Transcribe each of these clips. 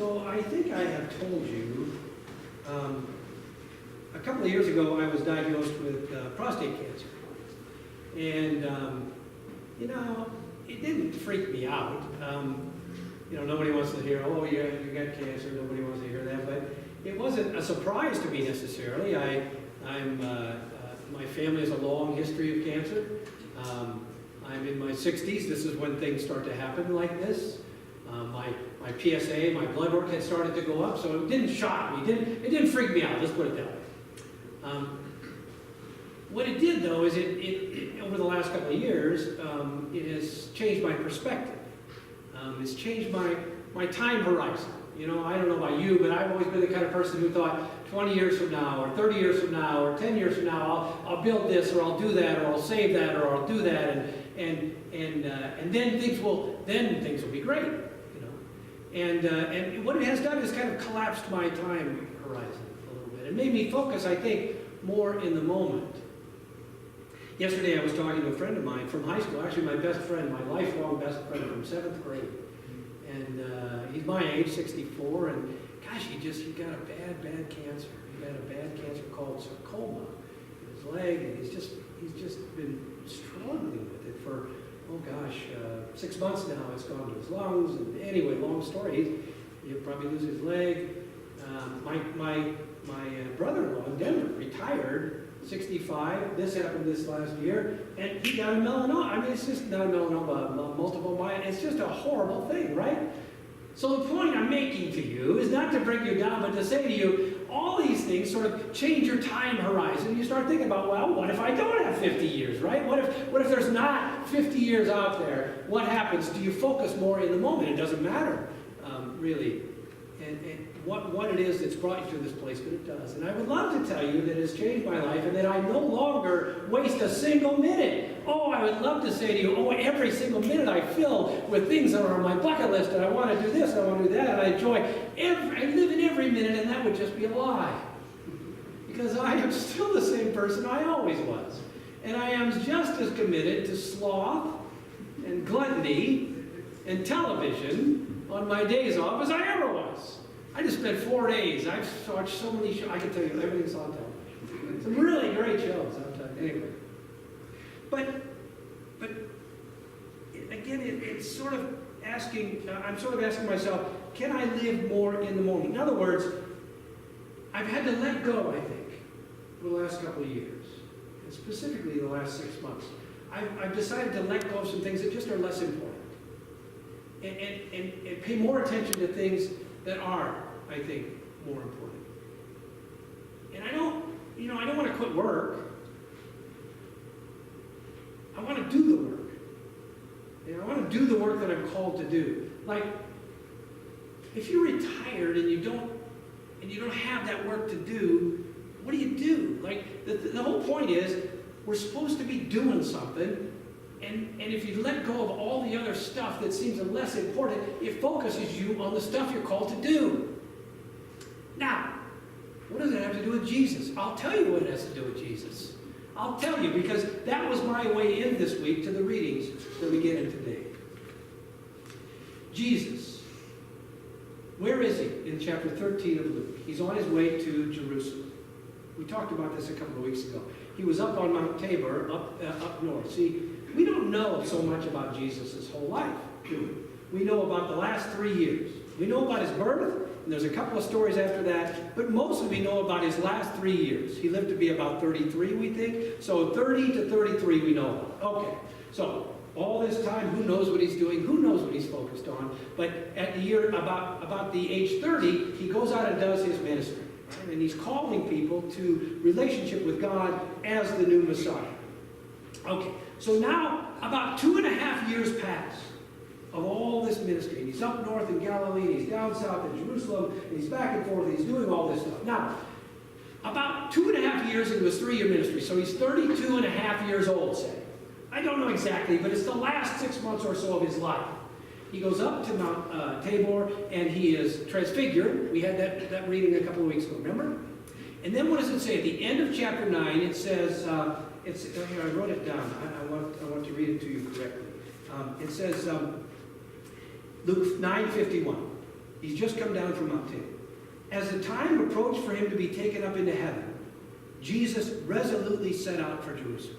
So I think I have told you, a couple of years ago I was diagnosed with prostate cancer. And, it didn't freak me out. Nobody wants to hear, oh, yeah, you got cancer, nobody wants to hear that. But it wasn't a surprise to me necessarily. My family has a long history of cancer. I'm in my 60s. This is when things start to happen like this. My PSA, my blood work had started to go up, so it didn't shock me. It didn't freak me out, let's put it that way. What it did, though, is it over the last couple of years, it has changed my perspective. It's changed my time horizon. I don't know about you, but I've always been the kind of person who thought 20 years from now, or 30 years from now, or 10 years from now, I'll build this, or I'll do that, or I'll save that, or I'll do that, and then things will be great. And what it has done is kind of collapsed my time horizon a little bit. It made me focus, I think, more in the moment. Yesterday I was talking to a friend of mine from high school, actually my best friend, my lifelong best friend from 7th grade. And he's my age, 64, and gosh, he got a bad cancer. He got a bad cancer called sarcoma in his leg, and he's just been struggling with it for, 6 months now. It's gone to his lungs, and anyway, long story. He'll probably lose his leg. My brother-in-law in Denver retired, 65. This happened this last year, and he got a melanoma. I mean, it's just not a melanoma, multiple myeloma. It's just a horrible thing, right? So the point I'm making to you is not to bring you down, but to say to you, all these things sort of change your time horizon. You start thinking about, well, what if I don't have 50 years, right? What if there's not 50 years out there? What happens? Do you focus more in the moment? It doesn't matter, really, and what it is that's brought you to this place, but it does. And I would love to tell you that it's changed my life and that I no longer waste a single minute. Oh, I would love to say to you, every single minute I fill with things that are on my bucket list, and I want to do this, and I want to do that, and I live in every minute, and that would just be a lie. Because I am still the same person I always was. And I am just as committed to sloth and gluttony and television on my days off as I ever was. I just spent 4 days. I've watched so many shows. I can tell you everything's on television. Some really great shows. Anyway. But again, it's sort of asking, I'm sort of asking myself, can I live more in the moment? In other words, I've had to let go, I think, for the last couple of years, and specifically the last 6 months. I've decided to let go of some things that just are less important, and pay more attention to things that are, I think, more important. And I don't want to quit work. I want to do the work. I want to do the work that I'm called to do. Like, if you're retired and you don't have that work to do, what do? Like, the whole point is, we're supposed to be doing something, and if you let go of all the other stuff that seems less important, it focuses you on the stuff you're called to do. Now, what does it have to do with Jesus? I'll tell you what it has to do with Jesus. I'll tell you, because that was my way in this week to the readings that we get in today. Jesus, where is he? In chapter 13 of Luke. He's on his way to Jerusalem. We talked about this a couple of weeks ago. He was up on Mount Tabor, up north. See, we don't know so much about Jesus' whole life, do we? We know about the last 3 years. We know about his birth, and there's a couple of stories after that, but mostly we know about his last 3 years. He lived to be about 33, we think. So 30 to 33 we know about. Okay, so all this time, who knows what he's doing? Who knows what he's focused on? But at the year, about the age 30, he goes out and does his ministry. Right? And he's calling people to relationship with God as the new Messiah. Okay, so now about 2.5 years pass of all this ministry. And he's up north in Galilee, and he's down south in Jerusalem, and he's back and forth, and he's doing all this stuff. Now, about 2.5 years into his 3-year ministry, so he's 32.5 years old, say. I don't know exactly, but it's the last 6 months or so of his life. He goes up to Mount Tabor, and he is transfigured. We had that reading a couple of weeks ago, remember? And then what does it say? At the end of chapter 9, it says, here, I wrote it down. I want to read it to you correctly. It says, Luke 9:51. He's just come down from Mount Tabor. As the time approached for him to be taken up into heaven, Jesus resolutely set out for Jerusalem.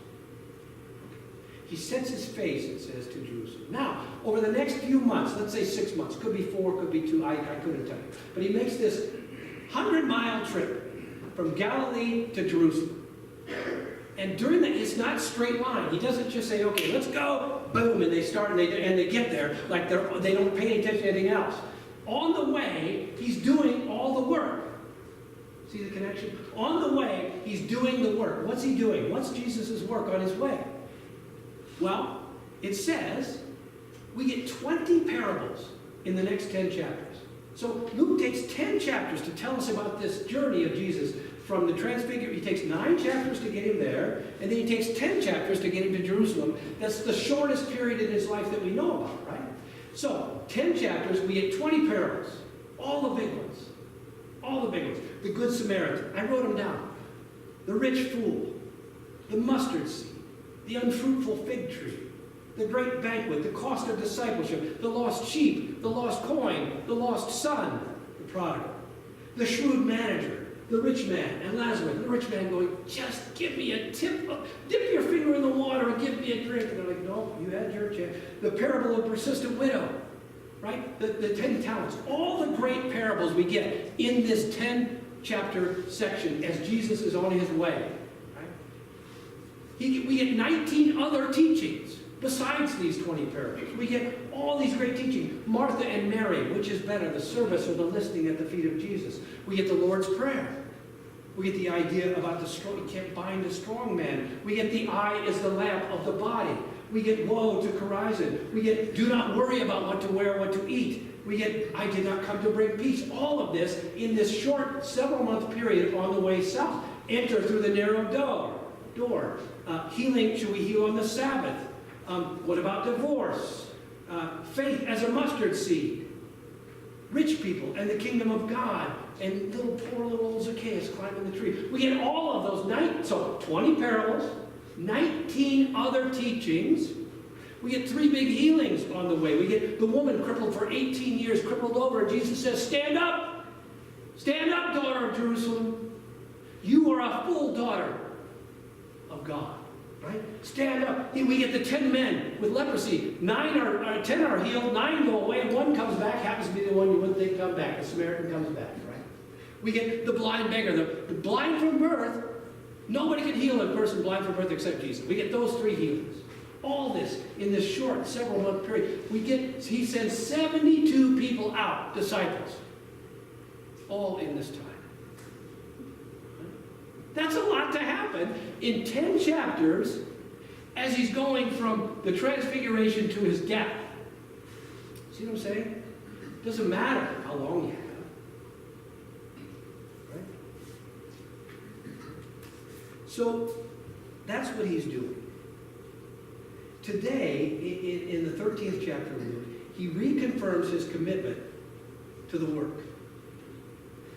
He sets his face, it says, to Jerusalem. Now, over the next few months, let's say 6 months, could be 4, could be 2, I couldn't tell you. But he makes this 100-mile trip from Galilee to Jerusalem. And during that, it's not straight line. He doesn't just say, okay, let's go, boom, and they start, and they get there, like they don't pay attention to anything else. On the way, he's doing all the work. See the connection? On the way, he's doing the work. What's he doing? What's Jesus' work on his way? Well, it says we get 20 parables in the next 10 chapters. So Luke takes 10 chapters to tell us about this journey of Jesus from the Transfiguration. He takes 9 chapters to get him there, and then he takes 10 chapters to get him to Jerusalem. That's the shortest period in his life that we know about, right? So, 10 chapters, we get 20 parables. All the big ones. All the big ones. The Good Samaritan. I wrote them down. The rich fool. The mustard seed. The unfruitful fig tree. The great banquet. The cost of discipleship. The lost sheep. The lost coin. The lost son. The prodigal. The shrewd manager. The rich man and Lazarus. The rich man going, just give me a tip. Dip your finger in the water and give me a drink. And they're like, no, you had your chance. The parable of the persistent widow. Right? The 10 talents. All the great parables we get in this 10-chapter section as Jesus is on his way. Right? We get 19 other teachings besides these 20 parables. We get all these great teachings. Martha and Mary, which is better, the service or the listening at the feet of Jesus. We get the Lord's Prayer. We get the idea about the strong, you can't bind a strong man. We get the eye is the lamp of the body. We get woe to Chorazin. We get do not worry about what to wear, what to eat. We get I did not come to bring peace. All of this in this short several-month period on the way south. Enter through the narrow door. Healing, should we heal on the Sabbath? What about divorce? Faith as a mustard seed. Rich people and the kingdom of God. And poor little old Zacchaeus climbing the tree. We get all of those. So 20 parables. 19 other teachings. We get 3 big healings on the way. We get the woman crippled for 18 years, crippled over, and Jesus says, stand up! Stand up, daughter of Jerusalem! You are a full daughter of God. Right? Stand up. We get the 10 men with leprosy. 10 are healed, 9 go away, 1 comes back, happens to be the one you wouldn't think come back. The Samaritan comes back, right? We get the blind beggar, the blind from birth. Nobody can heal a person blind from birth except Jesus. We get those 3 healings. All this in this short several-month period. He sends 72 people out, disciples. All in this time. That's a lot to happen in 10 chapters as he's going from the Transfiguration to his death. See what I'm saying? It doesn't matter how long you have. So that's what he's doing. Today, in the 13th chapter of Luke, he reconfirms his commitment to the work.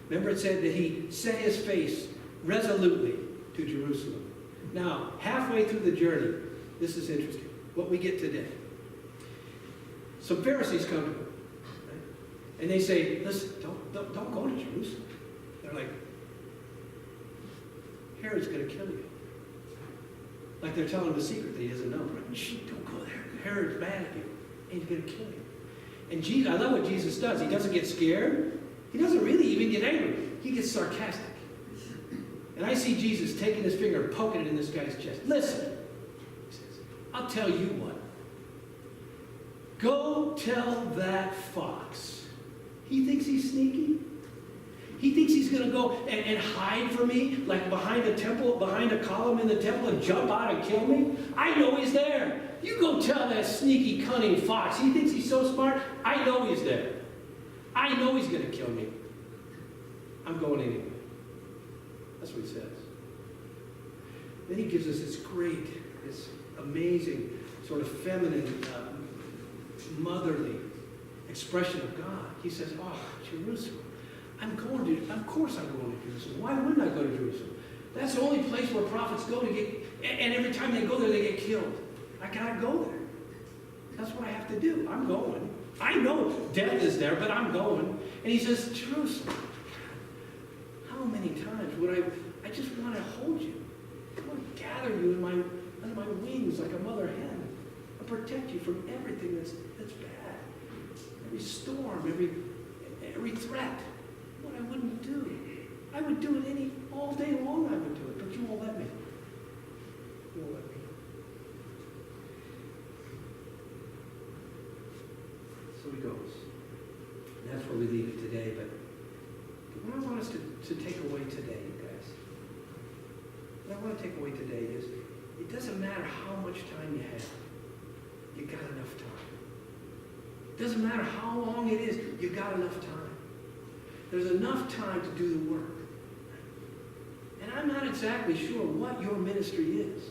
Remember it said that he set his face resolutely to Jerusalem. Now, halfway through the journey, this is interesting, what we get today. Some Pharisees come to him, right? And they say, listen, don't go to Jerusalem. They're like, Herod's going to kill you. Like they're telling him a secret that he doesn't know. Right? Shh, don't go there. Herod's mad at you. And he's going to kill you. And Jesus, I love what Jesus does. He doesn't get scared. He doesn't really even get angry. He gets sarcastic. And I see Jesus taking his finger and poking it in this guy's chest. Listen, he says, I'll tell you what. Go tell that fox. He thinks he's sneaky. He thinks he's going to go and hide from me, like behind a temple, behind a column in the temple and jump out and kill me. I know he's there. You go tell that sneaky, cunning fox. He thinks he's so smart. I know he's there. I know he's going to kill me. I'm going anyway. That's what he says. Then he gives us this great, this amazing, sort of feminine, motherly expression of God. He says, oh, Jerusalem. Of course I'm going to Jerusalem. Why wouldn't I go to Jerusalem? That's the only place where prophets go to get, and every time they go there, they get killed. I gotta go there. That's what I have to do. I'm going. I know death is there, but I'm going. And he says, Jerusalem, how many times would I just want to hold you. I want to gather you under my wings like a mother hen and protect you from everything that's bad. Every storm, every threat. What I wouldn't do. I would do it all day long I would do it, but you won't let me. You won't let me. So he goes. And that's where we leave it today. But what I want us to take away today, you guys, what I want to take away today is it doesn't matter how much time you have. You got enough time. It doesn't matter how long it is, you got enough time. There's enough time to do the work. And I'm not exactly sure what your ministry is,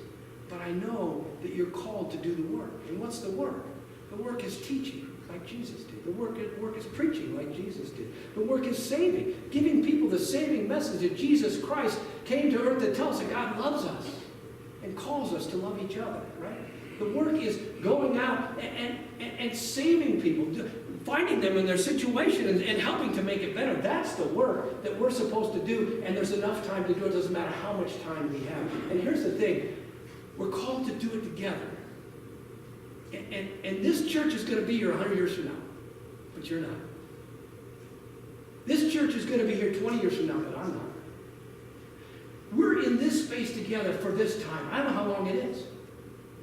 but I know that you're called to do the work. And what's the work? The work is teaching, like Jesus did. The work is preaching, like Jesus did. The work is saving, giving people the saving message that Jesus Christ came to earth to tell us that God loves us and calls us to love each other, right? The work is going out and saving people, finding them in their situation and helping to make it better. That's the work that we're supposed to do, and there's enough time to do it. It doesn't matter how much time we have. And here's the thing. We're called to do it together. And this church is going to be here 100 years from now, but you're not. This church is going to be here 20 years from now, but I'm not. We're in this space together for this time. I don't know how long it is.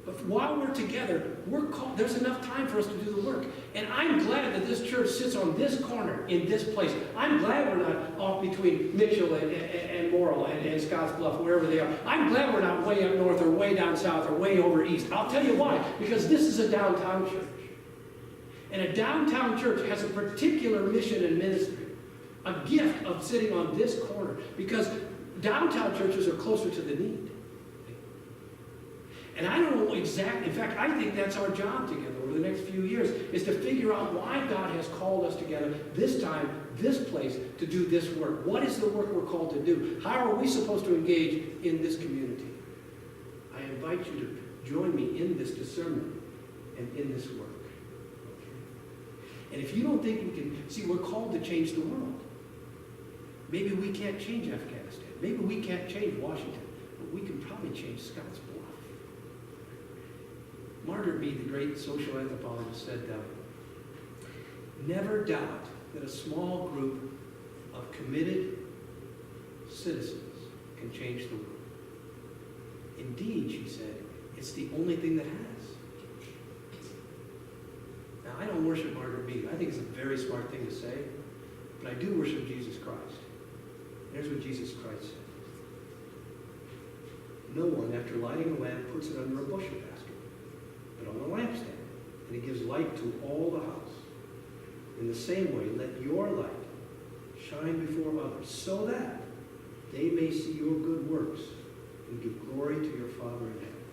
But while we're together, we're called, there's enough time for us to do the work. And I'm glad that this church sits on this corner in this place. I'm glad we're not off between Mitchell and Morrill and Scotts Bluff, wherever they are. I'm glad we're not way up north or way down south or way over east. I'll tell you why. Because this is a downtown church. And a downtown church has a particular mission and ministry. A gift of sitting on this corner. Because downtown churches are closer to the need. And I don't know exactly, in fact, I think that's our job together over the next few years, is to figure out why God has called us together this time, this place, to do this work. What is the work we're called to do? How are we supposed to engage in this community? I invite you to join me in this discernment and in this work. And if you don't think we can, see, we're called to change the world. Maybe we can't change Afghanistan. Maybe we can't change Washington. But we can probably change Scotts Bluff. Margaret Mead, the great social anthropologist, said, never doubt that a small group of committed citizens can change the world. Indeed, she said, it's the only thing that has. Now, I don't worship Margaret Mead. I think it's a very smart thing to say, but I do worship Jesus Christ. Here's what Jesus Christ said. No one, after lighting a lamp, puts it under a bushel basket, but on a lampstand, and it gives light to all the house. In the same way, let your light shine before others, so that they may see your good works and give glory to your Father in heaven.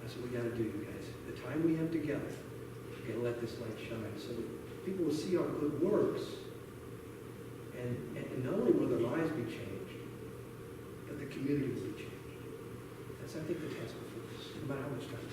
That's what we got to do, you guys. The time we have together, we got to let this light shine so that people will see our good works, and not only will their lives be changed, but the community will be changed. That's, I think, the task before us, no matter how much time.